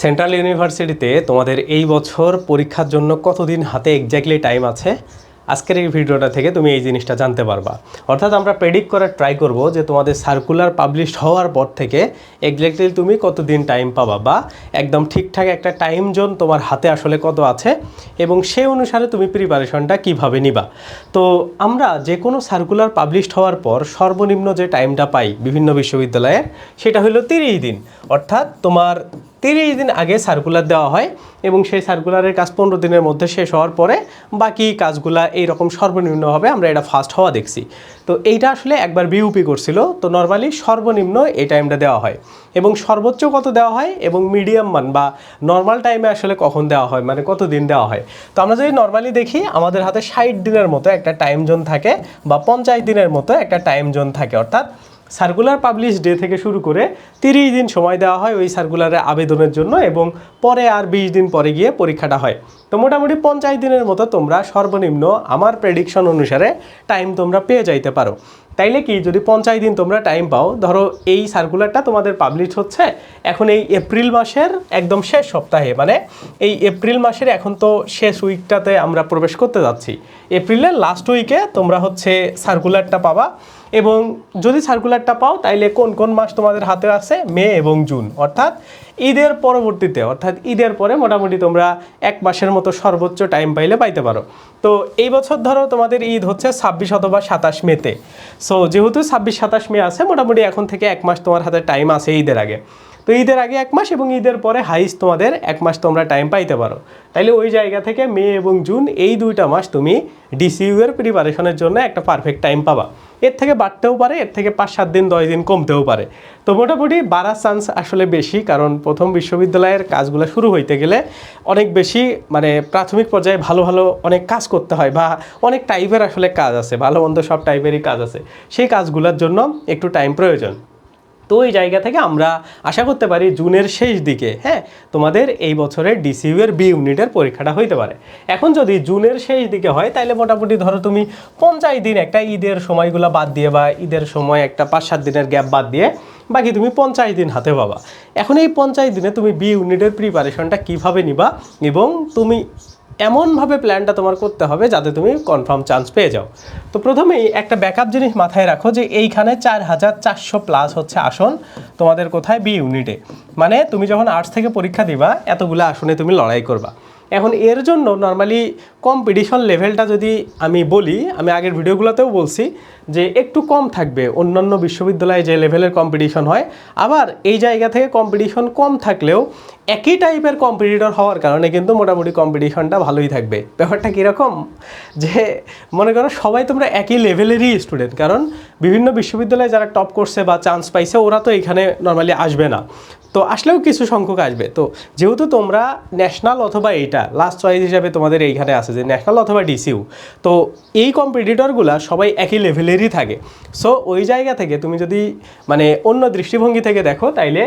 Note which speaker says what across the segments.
Speaker 1: Central ইউনিভার্সিটিতে তোমাদের এই বছর পরীক্ষার জন্য কতদিন হাতে এক্স্যাক্টলি টাইম আছে আজকের এই ভিডিওটা থেকে তুমি এই জিনিসটা জানতে পারবা। অর্থাৎ আমরা প্রেডিক্ট করার ট্রাই করব যে তোমাদের সার্কুলার পাবলিশ হওয়ার পর থেকে এক্স্যাক্টলি তুমি কতদিন টাইম পাবা বা একদম ঠিকঠাক একটা টাইম জোন তোমার হাতে আসলে কত আছে এবং সেই অনুসারে তুমি প্রিপারেশনটা কিভাবে নিবা। তো আমরা যে কোনো সার্কুলার পাবলিশ হওয়ার পর সর্বনিম্ন যে টাইমটা পাই বিভিন্ন বিশ্ববিদ্যালয়ের সেটা হলো 30 দিন। অর্থাৎ তোমার 30 দিন আগে সার্কুলার দেওয়া হয় এবং সেই সার্কুলারের কাজ 15 দিনের মধ্যে শেষ হওয়ার পরে বাকি কাজগুলা এইরকম সর্বনিম্নভাবে আমরা এটা ফাস্ট হওয়া দেখছি। তো এইটা আসলে একবার বিউপি করছিল, তো নর্মালি সর্বনিম্ন এই টাইমটা দেওয়া হয় এবং সর্বোচ্চ কত দেওয়া হয় এবং মিডিয়াম মান বা নর্মাল টাইমে আসলে কখন দেওয়া হয়, মানে কত দিন দেওয়া হয়। তো আমরা যদি নর্মালি দেখি আমাদের হাতে 60 দিনের মতো একটা টাইম জোন থাকে বা 50 দিনের মতো একটা টাইম জোন থাকে। অর্থাৎ সার্কুলার পাবলিশ ডে থেকে শুরু করে 30 দিন সময় দেওয়া হয় ওই সার্কুলারে আবেদনের জন্য এবং পরে আর 20 দিন পরে গিয়ে পরীক্ষাটা হয়। তো মোটামুটি 50 দিনের মতো তোমরা সর্বনিম্ন আমার প্রেডিকশন অনুসারে টাইম তোমরা পেয়ে যাইতে পারো। তাইলে কি, যদি 50 দিন তোমরা টাইম পাও, ধরো এই সার্কুলারটা তোমাদের পাবলিশ হচ্ছে এখন এই এপ্রিল মাসের একদম শেষ সপ্তাহে, মানে এই এপ্রিল মাসের এখন তো শেষ উইকটাতে আমরা প্রবেশ করতে যাচ্ছি। এপ্রিলের লাস্ট উইকে তোমরা হচ্ছে সার্কুলারটা পাবা এবং যদি সার্কুলারটা পাও তাইলে কোন কোন মাস তোমাদের হাতে আছে, মে এবং জুন। অর্থাৎ ঈদের পরবর্তীতে, অর্থাৎ ঈদের পরে মোটামুটি তোমরা 1 মাসের মতো সর্বোচ্চ টাইম পাইলে পাইতে পারো। তো এই বছর ধরো তোমাদের ঈদ হচ্ছে 26 অথবা 27 মেতে। সো যেহেতু 26-27 মে আছে, মোটামুটি এখন থেকে 1 মাস তোমার হাতে টাইম আছে ঈদের আগে। তো ঈদের আগে 1 মাস এবং ঈদের পরে হাইস্ট তোমাদের 1 মাস তোমরা টাইম পাইতে পারো। তাইলে ওই জায়গা থেকে মে এবং জুন এই 2টা মাস তুমি ডিসিইউ এর প্রিপারেশনের জন্য একটা পারফেক্ট টাইম পাবা। এর থেকে বাড়তেও পারে, এর থেকে 5-7 দিন 10 দিন কমতেও পারে। তো মোটামুটি বাড়ার চান্স আসলে বেশি, কারণ প্রথম বিশ্ববিদ্যালয়ের কাজগুলো শুরু হইতে গেলে অনেক বেশি মানে প্রাথমিক পর্যায়ে ভালো ভালো অনেক কাজ করতে হয় বা অনেক টাইপের আসলে কাজ আছে, ভালো মন্দ সব টাইপেরই কাজ আছে, সেই কাজগুলোর জন্য একটু টাইম প্রয়োজন। তো ওই জায়গা থেকে আমরা আশা করতে পারি জুনের শেষ দিকে তোমাদের এই বছরের ডিসিইউ এর বি ইউনিটের পরীক্ষাটা হইতে পারে। এখন যদি জুনের শেষ দিকে হয় তাহলে মোটামুটি ধরো তুমি 50 দিন একটা ঈদের সময়গুলো বাদ দিয়ে বা ঈদের সময় একটা 5-7 দিনের গ্যাপ বাদ দিয়ে বাকি তুমি 50 দিন হাতে পাবা। এখন এই 50 দিনে তুমি বি ইউনিটের প্রিপারেশনটা কীভাবে নিবা এবং তুমি এমনভাবে প্ল্যানটা তোমার করতে হবে যাতে তুমি কনফার্ম চান্স পেয়ে যাও। তো প্রথমেই একটা ব্যাকআপ জিনিস মাথায় রাখো যে এইখানে 4400+ হচ্ছে আসন তোমাদের কোথায়, বি ইউনিটে। মানে তুমি যখন আর্টস থেকে পরীক্ষা দিবা এতগুলো আসনে তুমি লড়াই করবা। এখন এর জন্য নর্মালি কম্পিটিশন লেভেলটা যদি আমি বলি, আমি আগের ভিডিওগুলোতেও বলছি যে একটু কম থাকবে অন্যান্য বিশ্ববিদ্যালয়ে যে লেভেলের কম্পিটিশন হয়। আবার এই জায়গা থেকে কম্পিটিশন কম থাকলেও একই টাইপের কম্পিটিটর হওয়ার কারণে কিন্তু মোটামুটি কম্পিটিশনটা ভালোই থাকবে। ব্যাপারটা কীরকম, যে মনে করো সবাই তোমরা একই লেভেলেরই স্টুডেন্ট, কারণ বিভিন্ন বিশ্ববিদ্যালয়ে যারা টপ করছে বা চান্স পাইছে ওরা তো এখানে নর্মালি আসবে না, তো আসলেও কিছু সংখ্যক আসবে। তো যেহেতু তোমরা ন্যাশনাল অথবা এইটা লাস্ট চয়েস হিসাবে তোমাদের এইখানে আছে যে ন্যাশনাল অথবা ডিসিইউ, তো এই কম্পিটিটরগুলো সবাই একই লেভেলেরই থাকে। সো ওই জায়গা থেকে তুমি যদি মানে অন্য দৃষ্টিভঙ্গি থেকে দেখো তাইলে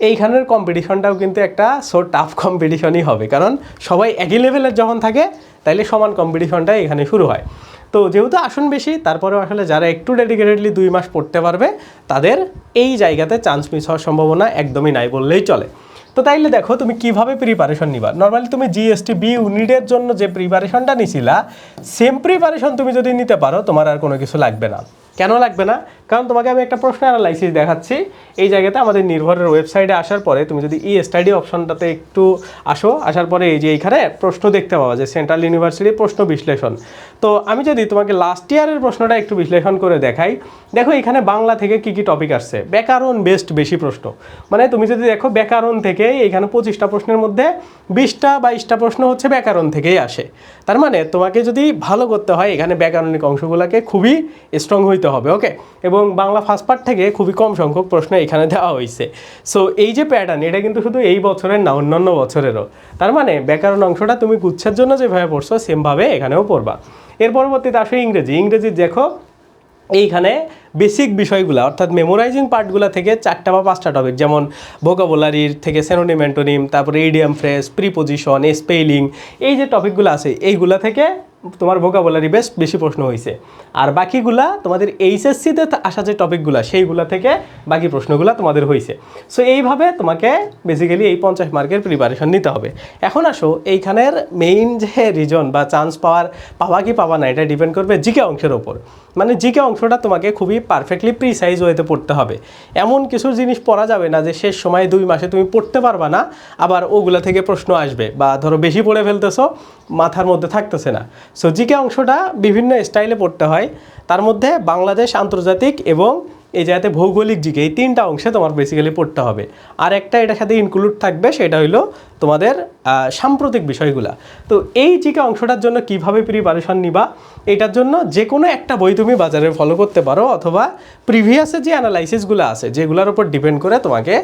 Speaker 1: এইখানের কম্পিটিশনটাও কিন্তু একটা টাফ কম্পিটিশনই হবে, কারণ সবাই একই লেভেলের যখন থাকে তাইলে সমান কম্পিটিশনটা এখানে শুরু হয়। তো যেহেতু আসন বেশি, তারপরেও আসলে যারা একটু ডেডিকেটেডলি 2 মাস পড়তে পারবে তাদের এই জায়গাতে চান্স মিস হওয়ার সম্ভাবনা একদমই নাই বললেই চলে। তো তাইলে দেখো তুমি কিভাবে প্রিপারেশন নিবা। নর্মালি তুমি জিএসটি বি ইউনিটের জন্য যে প্রিপারেশনটা নিছিলা সেম প্রিপারেশন তুমি যদি নিতে পারো তোমার আর কোনো কিছু লাগবে না। কেন লাগবে না? কারণ তোমাকে আমি একটা প্রশ্ন অ্যানালাইসিস দেখাচ্ছি। এই জায়গাতে আমাদের নির্ভরের ওয়েবসাইটে আসার পরে তুমি যদি ই স্টাডি অপশনটাতে একটু আসার পরে এই যে এইখানে প্রশ্ন দেখতে পাওয়া যে সেন্ট্রাল ইউনিভার্সিটির প্রশ্ন বিশ্লেষণ। তো আমি যদি তোমাকে লাস্ট ইয়ারের প্রশ্নটা একটু বিশ্লেষণ করে দেখাই, দেখো এখানে বাংলা থেকে কি কি টপিক আসছে। ব্যাকরণ বেস্ট বেশি প্রশ্ন, মানে তুমি যদি দেখো ব্যাকরণ থেকে এইখানে 25টা প্রশ্নের মধ্যে 20-22টা প্রশ্ন হচ্ছে ব্যাকরণ থেকেই আসে। তার মানে তোমাকে যদি ভালো করতে হয় এখানে ব্যাকরণিক অংশগুলোকে খুবই স্ট্রং হইতে হবে, ওকে। এবং বাংলা ফার্স্ট পার্ট থেকে খুবই কম সংখ্যক প্রশ্ন এখানে দেওয়া হয়েছে। সো এই যে প্যাটার্ন, এটা কিন্তু শুধু এই বছরের না, অন্যান্য বছরেরও। তার মানে ব্যাকরণ অংশটা তুমি গুচ্ছের জন্য যেভাবে পড়ছো সেমভাবে এখানেও পড়বা। এর পরবর্তীতে আসো ইংরেজি দেখো এইখানে বেসিক বিষয়গুলো অর্থাৎ মেমোরাইজিং পার্টগুলো থেকে 4টা বা 5টা টপিক, যেমন ভোকাবুলারির থেকে সিনোনিম অ্যান্টোনিম, তারপরে ইডিয়াম ফ্রেজ, প্রিপোজিশন, স্পেলিং, এই যে টপিকগুলো আছে এইগুলো থেকে তোমার ভোকাবুলারি বেশি প্রশ্ন হয়েছে, আর বাকিগুলা তোমাদের এইচএসসিতে আসা যে টপিকগুলো সেইগুলা থেকে বাকি প্রশ্নগুলো তোমাদের হয়েছে। সো এইভাবে তোমাকে বেসিক্যালি এই 50 মার্কের প্রিপারেশন নিতে হবে। এখন আসো এইখানের মেইন যে রিজন বা চান্স পাওয়া কি পাওয়া না এটা ডিপেন্ড করবে জিকে অংশের ওপর। মানে জিকে অংশটা তোমাকে খুবই পারফেক্টলি প্রিসাইজ ওয়েতে পড়তে হবে। এমন কিছু জিনিস পড়া যাবে না যে শেষ সময় 2 মাসে তুমি পড়তে পারবা না, আবার ওগুলা থেকে প্রশ্ন আসবে, বা ধরো বেশি পড়ে ফেলতেছো মাথার মধ্যে থাকতেছে না। সো জিকে অংশটা বিভিন্ন স্টাইলে পড়তে হয়, তার মধ্যে বাংলাদেশ, আন্তর্জাতিক এবং এই জায়গাতে ভৌগোলিক জিকে, এই 3টা অংশে তোমার বেসিক্যালি পড়তে হবে। আর একটা এটার সাথে ইনক্লুড থাকবে, সেটা হলো তোমাদের সাম্প্রতিক বিষয়গুলা। তো এই জিকে অংশটার জন্য কিভাবে প্রিপারেশন নিবা, এটার জন্য যে কোনো একটা বই তুমি বাজারে ফলো করতে পারো, অথবা প্রিভিয়াসে যে অ্যানালাইসিসগুলো আছে যেগুলোর উপর ডিপেন্ড করে তোমাকে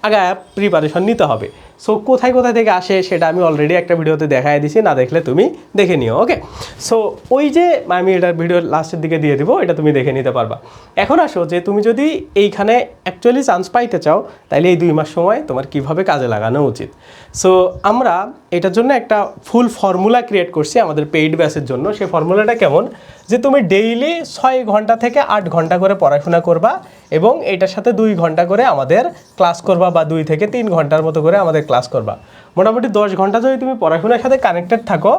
Speaker 1: আগে প্রিপারেশন নিতে হবে। সো কোথায় থেকে আসে সেটা আমি অলরেডি একটা ভিডিওতে দেখাই দিছি, না দেখলে তুমি দেখে নিও। ওকে, সো ওই যে আমি এটার ভিডিও লাস্টের দিকে দিয়ে দিব, এটা তুমি দেখে নিতে পারবা। এখন আসো যে তুমি যদি এইখানে অ্যাকচুয়ালি চান্স পাইতে চাও, তাহলে এই 2 মাস সময় তোমার কিভাবে কাজে লাগানো উচিত। সো আমরা এটার জন্য একটা ফুল ফর্মুলা ক্রিয়েট করছি আমাদের পেইড ব্যাচের জন্য। সেই ফর্মুলাটা কেমন, যে তুমি ডেইলি 6 ঘন্টা থেকে 8 ঘন্টা করে পড়াশোনা করবা, এবং এটার সাথে 2 ঘন্টা করে আমাদের ক্লাস করবা, বা 2 থেকে 3 ঘন্টার মতো করে আমাদের ক্লাস করবা। মোটামুটি 10 ঘন্টা যদি তুমি পড়াশোনার সাথে কানেক্টেড থাকো,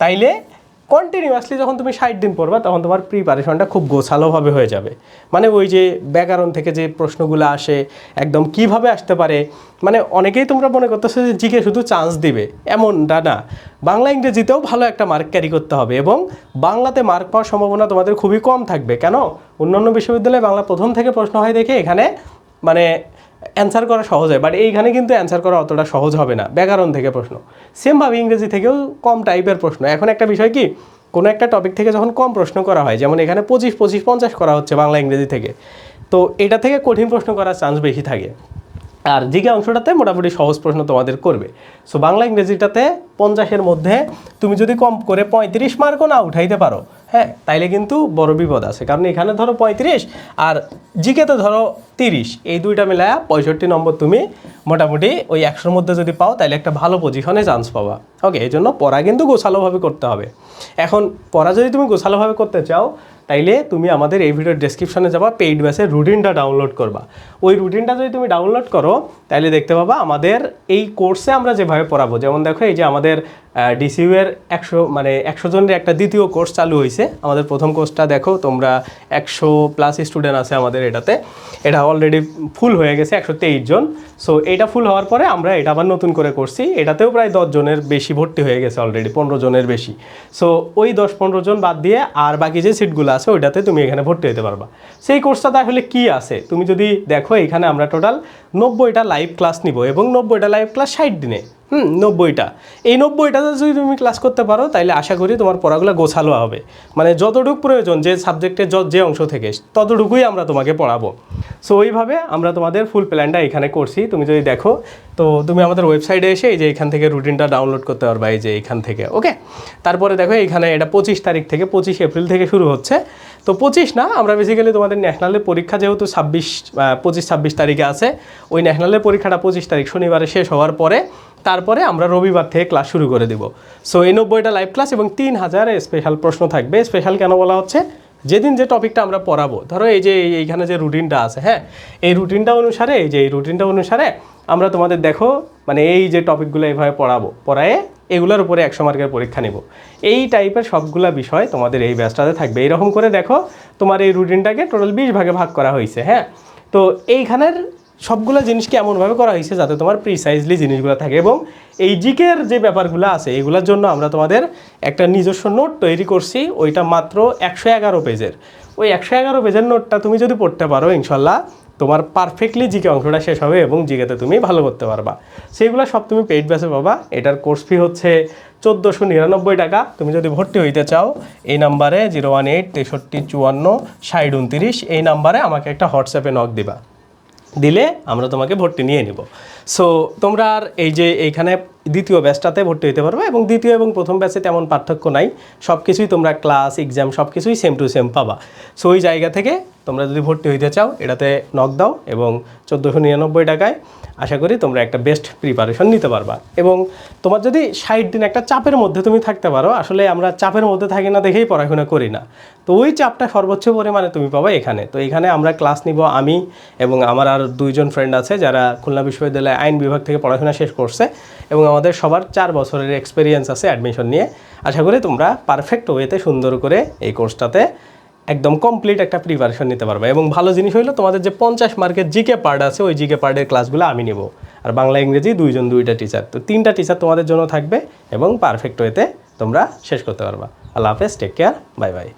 Speaker 1: তাইলে কন্টিনিউয়াসলি যখন তুমি 60 দিন পড়বা, তখন তোমার প্রিপারেশনটা খুব গোছালোভাবে হয়ে যাবে। মানে ওই যে ব্যাকরণ থেকে যে প্রশ্নগুলো আসে একদম কিভাবে আসতে পারে, মানে অনেকেই তোমরা মনে করতেছো যে জিকে শুধু চান্স দিবে, এমনটা না। বাংলা ইংরেজিতেও ভালো একটা মার্ক ক্যারি করতে হবে, এবং বাংলাতে মার্ক পাওয়ার সম্ভাবনা তোমাদের খুবই কম থাকবে। কেন, অন্যান্য বিশ্ববিদ্যালয়ে বাংলা প্রথম থেকে প্রশ্ন হয় দেখে এখানে মানে অ্যান্সার করা সহজ হয়, বাট এইখানে কিন্তু অ্যান্সার করা অতটা সহজ হবে না। ব্যাকরণ থেকে প্রশ্ন, সেমভাবে ইংরেজি থেকেও কম টাইপের প্রশ্ন। এখন একটা বিষয় কি, কোনো একটা টপিক থেকে যখন কম প্রশ্ন করা হয়, যেমন এখানে 25, 25, 50 করা হচ্ছে বাংলা ইংরেজি থেকে, তো এটা থেকে কঠিন প্রশ্ন করার চান্স বেশি থাকে। আর জিকে অংশটাতে মোটামুটি সহজ প্রশ্ন তোমাদের করবে। সো বাংলা ইংরেজিটাতে 50-এর মধ্যে তুমি যদি কম করে 35 মার্কও না উঠাইতে পারো, হ্যাঁ, তাইলে কিন্তু বড় বিপদ আছে। কারণ এখানে ধরো 35 আর জিকেতে ধরো 30, এই দুইটা মিলায়া 65 নম্বর তুমি মোটামুটি ওই 100-র মধ্যে যদি পাও, তাহলে একটা ভালো পজিশনে চান্স পাবা। ওকে, এই জন্য পড়া কিন্তু গোছালোভাবে করতে হবে। এখন পড়া যদি তুমি গোছালোভাবে করতে চাও, তাইলে তুমি আমাদের এই ভিডিওর ডেসক্রিপশনে যাবা, পেইড ব্যাচের রুটিনটা ডাউনলোড করবা। ওই রুটিনটা যদি তুমি ডাউনলোড করো, তাহলে দেখতে পাবা আমাদের এই কোর্সে আমরা যেভাবে পড়াবো। যেমন দেখো, এই যে আমাদের ডিসিইউ এর 100 জনের একটা দ্বিতীয় কোর্স চালু হয়েছে। আমাদের প্রথম কোর্সটা দেখো তোমরা, 100+ স্টুডেন্ট আছে আমাদের এটাতে। এটা অলরেডি ফুল হয়ে গেছে 123 জন। সো এটা ফুল হওয়ার পরে আমরা এটা আবার নতুন করে করছি, এটাতেও প্রায় 10 জনের বেশি ভর্তি হয়ে গেছে অলরেডি, 15 জনের বেশি। সো ওই 10-15 জন বাদ দিয়ে আর বাকি যে সিটগুলো আছে ওইটাতে তুমি এখানে ভর্তি হতে পারবা। সেই কোর্সটাতে আসলে কী আছে তুমি যদি দেখো, এখানে আমরা টোটাল 90টা লাইভ ক্লাস নিব, এবং 90টা লাইভ ক্লাস 60 দিনে। 90টা, এই 90টাতে যদি তুমি ক্লাস করতে পারো, তাহলে আশা করি তোমার পড়াগুলো গোছালো হবে। মানে যতটুকু প্রয়োজন যে সাবজেক্টের যে অংশ থেকে, ততটুকুই আমরা তোমাকে পড়াবো। সো ওইভাবে আমরা তোমাদের ফুল প্ল্যানটা এখানে করছি। তুমি যদি দেখো, তো তুমি আমাদের ওয়েবসাইটে এসে এই যে এখান থেকে রুটিনটা ডাউনলোড করতে পারবা, এই যে এইখান থেকে। ওকে, তারপরে দেখো এখানে এটা 25 তারিখ থেকে, 25 এপ্রিল থেকে শুরু হচ্ছে। তো 25 না, আমরা বেসিক্যালি তোমাদের ন্যাশনালের পরীক্ষা যেহেতু 25-26 তারিখে আছে, ওই ন্যাশনালের পরীক্ষাটা 25 তারিখ শনিবারে শেষ হওয়ার পরে, তারপরে আমরা রবিবার থেকে ক্লাস শুরু করে দিব। সো এই 90টা লাইভ ক্লাস এবং 3000 স্পেশাল প্রশ্ন থাকবে। স্পেশাল কেন বলা হচ্ছে, যেদিন যে টপিকটা আমরা পড়াবো, ধরো এই যে এইখানে যে রুটিনটা আছে, হ্যাঁ, এই রুটিনটা অনুসারে আমরা তোমাদের দেখো মানে এই যে টপিকগুলো এইভাবে পড়ায় এগুলোর উপরে 100 মার্কের পরীক্ষা নেব। এই টাইপের সবগুলা বিষয় তোমাদের এই ব্যাচটাতে থাকবে। এইরকম করে দেখো তোমার এই রুটিনটাকে টোটাল 20 ভাগে ভাগ করা হয়েছে। হ্যাঁ, তো এইখানের সবগুলো জিনিসকে এমনভাবে করা হয়েছে যাতে তোমার প্রিসাইজলি জিনিসগুলো থাকে। এবং এই জিকের যে ব্যাপারগুলো আছে, এগুলোর জন্য আমরা তোমাদের একটা নিজস্ব নোট তৈরি করছি, ওইটা মাত্র 111 পেজের। ওই 111 পেজের নোটটা তুমি যদি পড়তে পারো, ইনশাল্লাহ তোমার পারফেক্টলি জিকে অংশটা শেষ হবে এবং জিকেতে তুমি ভালো করতে পারবা। সেইগুলো সব তুমি পেইড ব্যাচে পাবা। এটার কোর্স ফি হচ্ছে 1499 টাকা। তুমি যদি ভর্তি হইতে চাও, এই নাম্বারে 018 63 54 60 29, এই নাম্বারে আমাকে একটা হোয়াটসঅ্যাপে নক দিবা, দিলে আমরা তোমাকে ভর্তি নিয়ে নিব। সো তোমরা আর এই যে এইখানে দ্বিতীয় ব্যাচটাতে ভর্তি হতে পারবে, এবং দ্বিতীয় এবং প্রথম ব্যাচে তেমন পার্থক্য নাই, সব কিছুই তোমরা ক্লাস, এক্সাম সব কিছুই সেম টু সেম পাবা। সো ওই জায়গা থেকে তোমরা যদি ভর্তি হইতে চাও, এটাতে নক দাও এবং 1499 টাকায় আশা করি তোমরা একটা বেস্ট প্রিপারেশন নিতে পারবা। এবং তোমার যদি 60 দিন একটা চাপের মধ্যে তুমি থাকতে পারো, আসলে আমরা চাপের মধ্যে থাকি না দেখেই পড়াশোনা করি না, তো ওই চাপটা সর্বোচ্চ পরিমাণে তুমি পাবা এখানে। তো এখানে আমরা ক্লাস নিব, আমি এবং আমার আর 2 জন ফ্রেন্ড আছে যারা খুলনা বিশ্ববিদ্যালয়ে আইন বিভাগ থেকে পড়াশোনা শেষ করছে, এবং আমাদের সবার 4 বছরের এক্সপিরিয়েন্স আছে অ্যাডমিশন নিয়ে। আশা করি তোমরা পারফেক্ট ওয়েতে সুন্দর করে এই কোর্সটাতে একদম কমপ্লিট একটা প্রিপারেশন নিতে পারবে। এবং ভালো জিনিস হলো তোমাদের যে 50 মার্কের জিকে পার্ট আছে, ওই জিকে পার্টের ক্লাসগুলো আমি নেব, আর বাংলা ইংরেজি 2টা টিচার, তো 3টা টিচার তোমাদের জন্য থাকবে এবং পারফেক্ট ওয়েতে তোমরা শেষ করতে পারবা। আল্লাহ হাফেজ, টেক কেয়ার, বাই বাই।